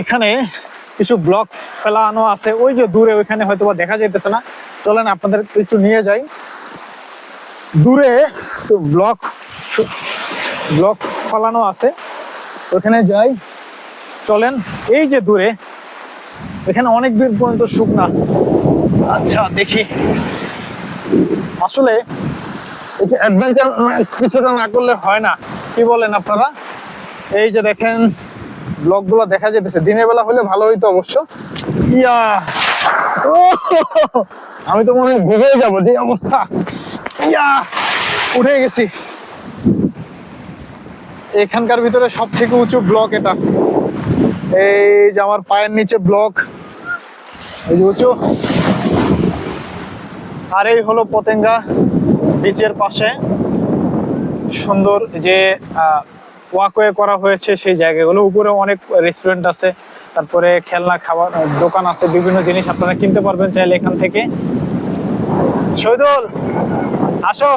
এখানে কিছু ব্লক ফেলানো আছে, ওই যে দূরে ওইখানে হয়তো বা দেখা যাইতেছে না, চলেন আপনাদের একটু নিয়ে যাই। দূরে ব্লক ব্লক ফেলানো আছে, ওখানে যাই, চলেন। এই যে দূরে এখানে অনেক দূর পর্যন্ত শুকনা। আচ্ছা দেখি, আসলে অ্যাডভেঞ্চার কিছুটা না করলে হয় না, কি বলেন আপনারা? এই যে দেখেন ব্লক গুলো দেখা যেতেছে, দিনের বেলা হলে ভালো হইতো অবশ্য। ইয়া, ও আমি তো মনে হয় ভেঙে যাবো, যে অবস্থা। ইয়া, উঠে গেছি। এখানকার ভিতরে সব থেকে উঁচু ব্লক এটা। এই যে আমার পায়ের নিচে ব্লক, এই যে উঁচু। আর এই হলো পতেঙ্গা বিচের পাশে সুন্দর যে ওয়াকওয়ে করা হয়েছে সেই জায়গাগুলো। উপরে অনেক রেস্টুরেন্ট আছে, তারপরে খেলনা খাবার দোকান আছে, বিভিন্ন জিনিস আপনারা কিনতে পারবেন চাইলে এখান থেকে। শহীদুল আসো।